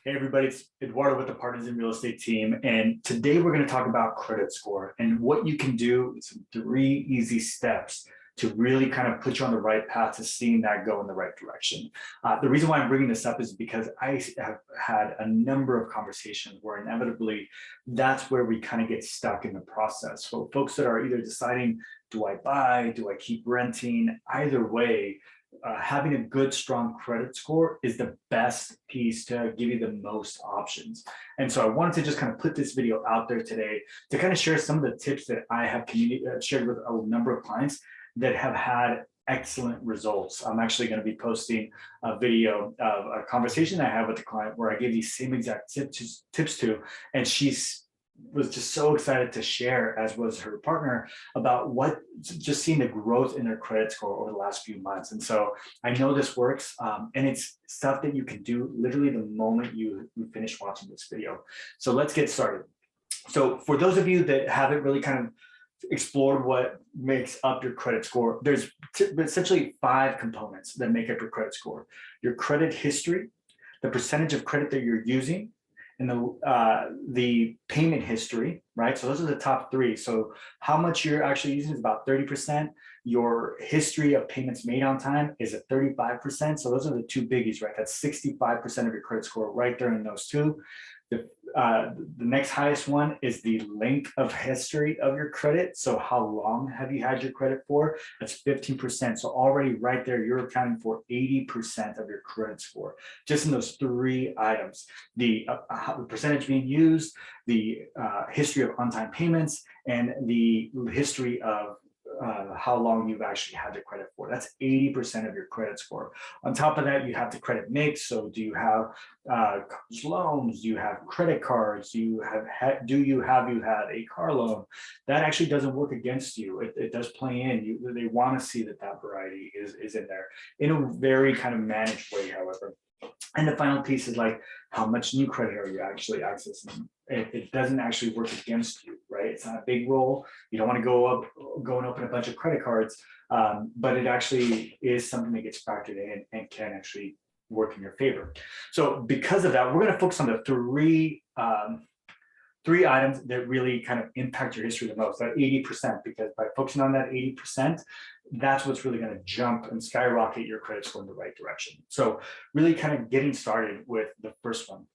Hey everybody, it's Eduardo with the Partners in Real Estate team, and today we're going to talk about credit score and what you can do. Some 3 easy steps to really kind of put you on the right path to seeing that go in the right direction. The reason why I'm bringing this up is because I have had a number of conversations where inevitably that's where we kind of get stuck in the process. So folks that are either deciding, do I buy, do I keep renting, either way, having a good, strong credit score is the best piece to give you the most options. And so I wanted to just kind of put this video out there today to kind of share some of the tips that I have shared with a number of clients that have had excellent results. I'm actually going to be posting a video of a conversation I had with the client where I gave these same exact tips to, and was just so excited to share, as was her partner, about what just seeing the growth in their credit score over the last few months. And so I know this works, and it's stuff that you can do literally the moment you finish watching this video. So let's get started. So for those of you that haven't really kind of explored what makes up your credit score, there's essentially 5 components that make up your credit score: your credit history, the percentage of credit that you're using, and the payment history, right? So those are the top 3. So how much you're actually using is about 30%. Your history of payments made on time is at 35%. So those are the 2 biggies, right? That's 65% of your credit score right there in those 2. The next highest one is the length of history of your credit. So how long have you had your credit for? That's 15%. So already right there, you're accounting for 80% of your credit score, just in those 3 items: the percentage being used, the history of on-time payments, and the history of how long you've actually had the credit for. That's 80% of your credit score. On top of that, you have the credit mix. So do you have loans? Do you have credit cards? Do you have you had a car loan? That actually doesn't work against you. It does play in. They want to see that variety is in there in a very kind of managed way, however. And the final piece is like, how much new credit are you actually accessing? It doesn't actually work against you, right? It's not a big roll. You don't want to go and open a bunch of credit cards, but it actually is something that gets factored in and can actually work in your favor. So because of that, we're going to focus on the 3 items that really kind of impact your history the most, that 80%, because by focusing on that 80%, that's what's really going to jump and skyrocket your credit score in the right direction. So really kind of getting started with the first one.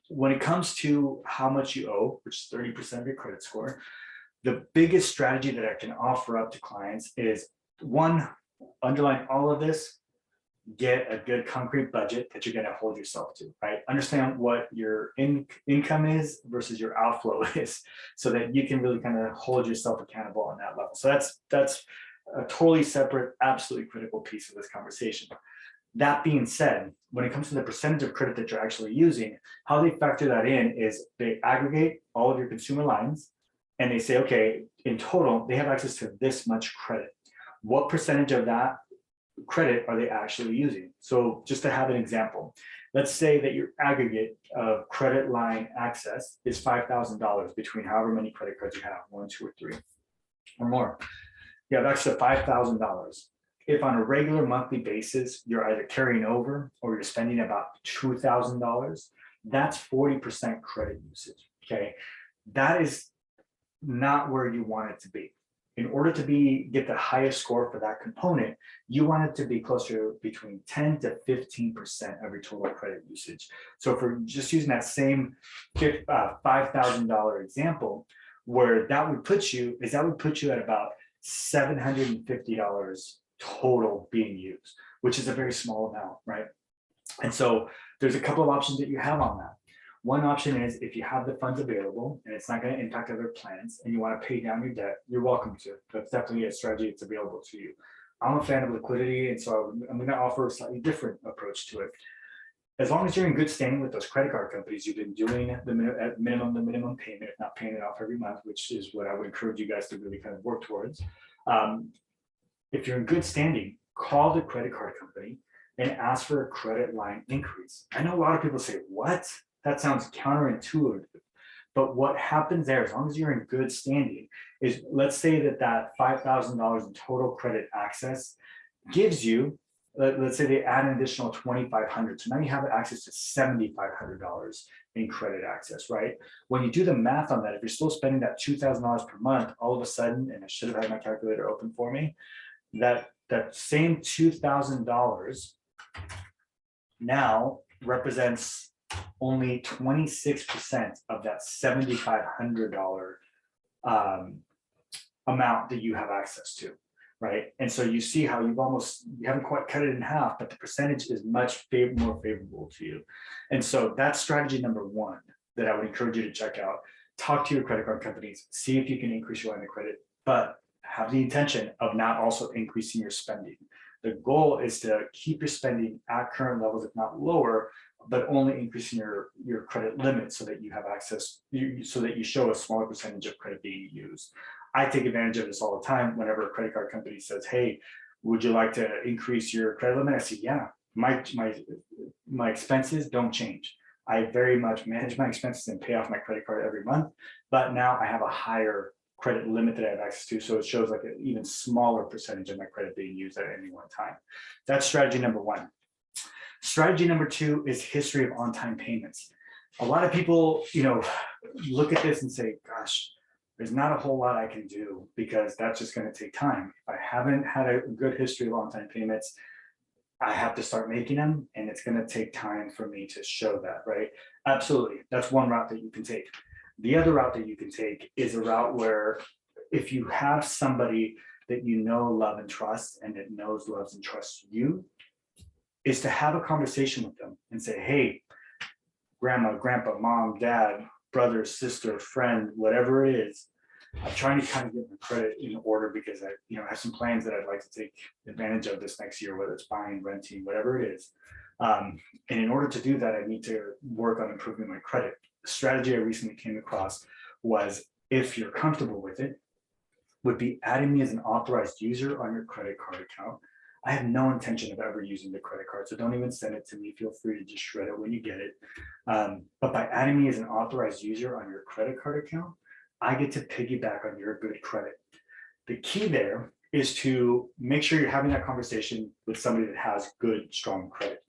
When it comes to how much you owe, which is 30% of your credit score, the biggest strategy that I can offer up to clients is, one, underlying all of this, get a good concrete budget that you're going to hold yourself to, right? Understand what your income is versus your outflow is, so that you can really kind of hold yourself accountable on that level. So that's a totally separate, absolutely critical piece of this conversation. That being said, when it comes to the percentage of credit that you're actually using, how they factor that in is they aggregate all of your consumer lines and they say, okay, in total, they have access to this much credit. What percentage of that credit are they actually using? So just to have an example, let's say that your aggregate of credit line access is $5,000 between however many credit cards you have, 1, 2, or 3, or more. You have access to $5,000. If on a regular monthly basis, you're either carrying over or you're spending about $2,000, that's 40% credit usage, okay? That is not where you want it to be. In order to get the highest score for that component, you want it to be closer to between 10 to 15% of your total credit usage. So if we're just using that same $5,000 example, where that would put you at about $750 total being used, which is a very small amount, right? And so there's a couple of options that you have on that. One option is, if you have the funds available and it's not going to impact other plans and you want to pay down your debt, you're welcome to. That's definitely a strategy that's available to you. I'm a fan of liquidity, and so I'm going to offer a slightly different approach to it. As long as you're in good standing with those credit card companies, you've been doing the minimum payment, if not paying it off every month, which is what I would encourage you guys to really kind of work towards. If you're in good standing, call the credit card company and ask for a credit line increase. I know a lot of people say, what? That sounds counterintuitive. But what happens there, as long as you're in good standing, is, let's say that $5,000 in total credit access gives you let's say they add an additional 2,500. So now you have access to $7,500 in credit access, right? When you do the math on that, if you're still spending that $2,000 per month, all of a sudden, and I should have had my calculator open for me, that same $2,000 now represents only 26% of that $7,500 amount that you have access to, right? And so you see how you haven't quite cut it in half, but the percentage is much more favorable to you. And so that's strategy number one that I would encourage you to check out. Talk to your credit card companies, see if you can increase your line of credit, but have the intention of not also increasing your spending. The goal is to keep your spending at current levels, if not lower, but only increasing your credit limit so that you have access, so that you show a smaller percentage of credit being used. I take advantage of this all the time whenever a credit card company says, hey, would you like to increase your credit limit? I say, yeah, my expenses don't change. I very much manage my expenses and pay off my credit card every month, but now I have a higher credit limit that I have access to. So it shows like an even smaller percentage of my credit being used at any one time. That's strategy number one. Strategy number two is history of on-time payments. A lot of people, look at this and say, gosh, there's not a whole lot I can do because that's just going to take time. If I haven't had a good history of on-time payments, I have to start making them, and it's going to take time for me to show that, right? Absolutely. That's one route that you can take. The other route that you can take is a route where if you have somebody that you know, love, and trust, and that knows, loves, and trusts you, is to have a conversation with them and say, hey, grandma, grandpa, mom, dad, brother, sister, friend, whatever it is, I'm trying to kind of get my credit in order because I have some plans that I'd like to take advantage of this next year, whether it's buying, renting, whatever it is. And in order to do that, I need to work on improving my credit. The strategy I recently came across was, if you're comfortable with it, would be adding me as an authorized user on your credit card account. I have no intention of ever using the credit card, so don't even send it to me. Feel free to just shred it when you get it. But by adding me as an authorized user on your credit card account, I get to piggyback on your good credit. The key there is to make sure you're having that conversation with somebody that has good, strong credit.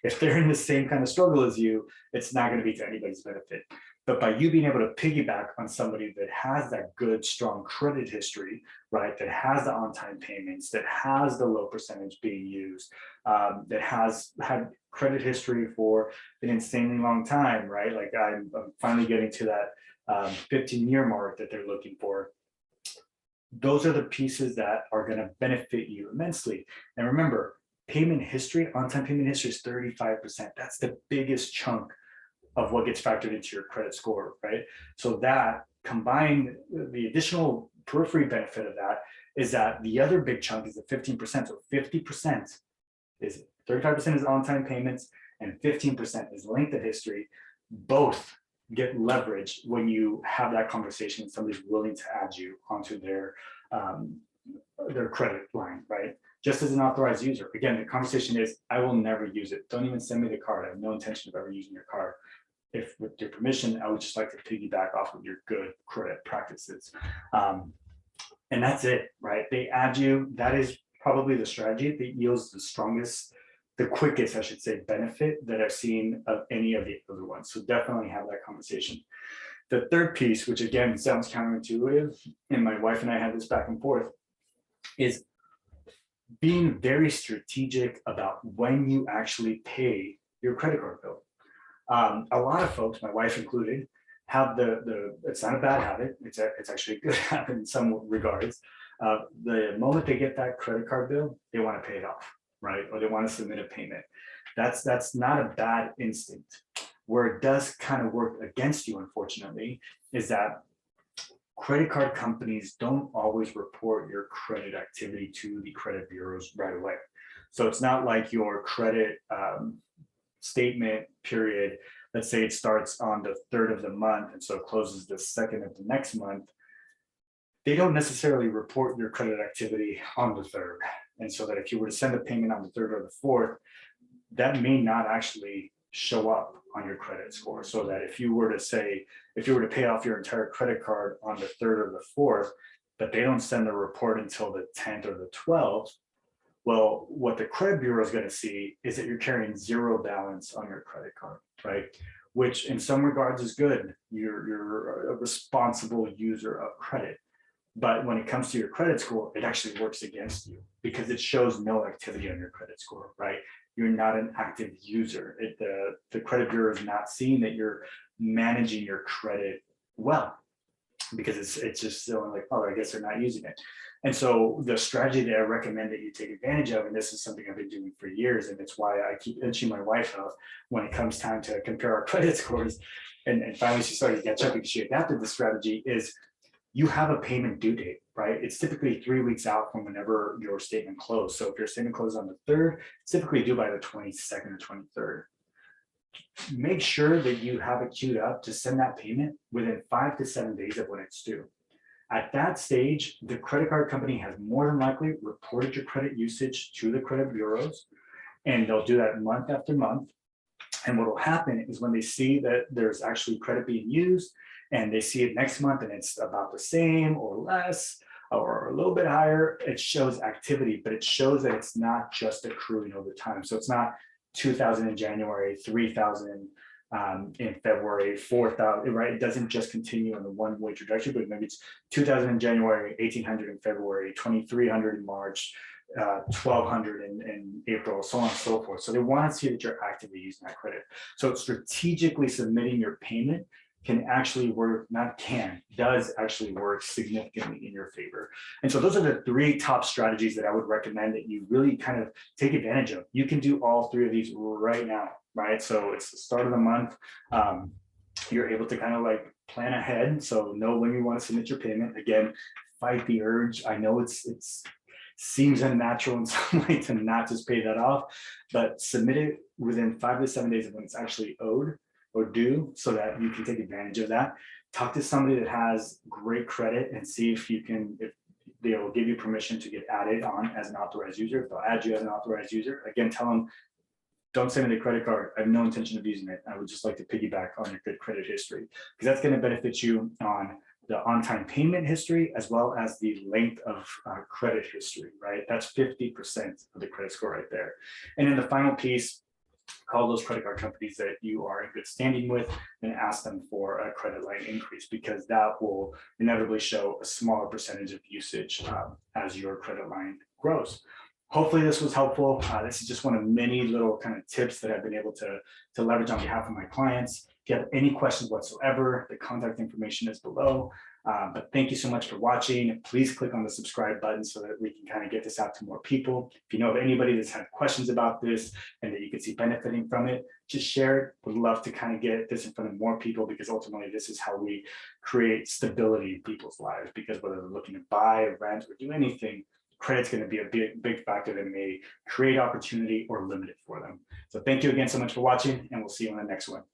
If they're in the same kind of struggle as you, it's not going to be to anybody's benefit. But by you being able to piggyback on somebody that has that good, strong credit history, right, that has the on-time payments, that has the low percentage being used, that has had credit history for an insanely long time, right? Like I'm finally getting to that 15-year mark that they're looking for. Those are the pieces that are going to benefit you immensely. And remember, payment history, on-time payment history is 35%. That's the biggest chunk of what gets factored into your credit score, right? So that combined, the additional periphery benefit of that is that the other big chunk is the 15%. So 50% is 35% is on-time payments and 15% is length of history. Both get leverage when you have that conversation and somebody's willing to add you onto their credit line, right? Just as an authorized user. Again, the conversation is, I will never use it. Don't even send me the card. I have no intention of ever using your card. If with your permission, I would just like to piggyback off of your good credit practices. And that's it, right? They add you. That is probably the strategy that yields the strongest, the quickest, I should say, benefit that I've seen of any of the other ones. So definitely have that conversation. The third piece, which again sounds counterintuitive, and my wife and I had this back and forth, is being very strategic about when you actually pay your credit card bill. A lot of folks, my wife included, have it's not a bad habit. It's actually a good habit in some regards. The moment they get that credit card bill, they want to pay it off, right? Or they want to submit a payment. That's not a bad instinct. Where it does kind of work against you, unfortunately, is that credit card companies don't always report your credit activity to the credit bureaus right away. So it's not like your credit statement period, let's say it starts on the 3rd of the month and so it closes the 2nd of the next month. They don't necessarily report your credit activity on the 3rd. And so that if you were to send a payment on the 3rd or the 4th, that may not actually show up on your credit score. So that if you were to pay off your entire credit card on the 3rd or the 4th, but they don't send the report until the 10th or the 12th, Well, what the credit bureau is going to see is that you're carrying zero balance on your credit card, right? Which in some regards is good. You're a responsible user of credit. But when it comes to your credit score, it actually works against you because it shows no activity on your credit score, right? You're not an active user. The credit bureau is not seeing that you're managing your credit well, because it's just feeling like, oh, I guess they're not using it. And so the strategy that I recommend that you take advantage of, and this is something I've been doing for years, and it's why I keep inching my wife up when it comes time to compare our credit scores. And finally she started to catch up because she adapted the strategy, is you have a payment due date, right? It's typically 3 weeks out from whenever your statement closed. So if your statement closes on the 3rd, it's typically due by the 22nd or 23rd. Make sure that you have it queued up to send that payment within 5 to 7 days of when it's due. At that stage, the credit card company has more than likely reported your credit usage to the credit bureaus, and they'll do that month after month. And what will happen is when they see that there's actually credit being used, and they see it next month and it's about the same or less or a little bit higher, it shows activity, but it shows that it's not just accruing over time. So it's not 2,000 in January, 3,000 in February, 4,000, right? It doesn't just continue in the one-way trajectory, but maybe it's 2,000 in January, 1,800 in February, 2,300 in March, 1,200 in April, so on and so forth. So they want to see that you're actively using that credit. So strategically submitting your payment can actually work, not can, does actually work significantly in your favor. And so those are the 3 top strategies that I would recommend that you really kind of take advantage of. You can do all 3 of these right now, right? So it's the start of the month. You're able to kind of like plan ahead. So know when you want to submit your payment. Again, fight the urge. I know it's seems unnatural in some way to not just pay that off, but submit it within 5 to 7 days of when it's actually owed or due, so that you can take advantage of that. Talk to somebody that has great credit and see if they'll give you permission to get added on as an authorized user. If they'll add you as an authorized user, again, tell them, don't send me the credit card. I have no intention of using it. I would just like to piggyback on your good credit history, because that's going to benefit you on the on-time payment history, as well as the length of credit history, right? That's 50% of the credit score right there. And then the final piece, call those credit card companies that you are in good standing with and ask them for a credit line increase, because that will inevitably show a smaller percentage of usage as your credit line grows. Hopefully this was helpful. This is just one of many little kind of tips that I've been able to leverage on behalf of my clients. If you have any questions whatsoever, the contact information is below. But thank you so much for watching. Please click on the subscribe button so that we can kind of get this out to more people. If you know of anybody that's had questions about this and that you can see benefiting from it, just share it. We'd love to kind of get this in front of more people, because ultimately this is how we create stability in people's lives. Because whether they're looking to buy, rent, or do anything, credit's going to be a big factor that may create opportunity or limit it for them. So thank you again so much for watching, and we'll see you on the next one.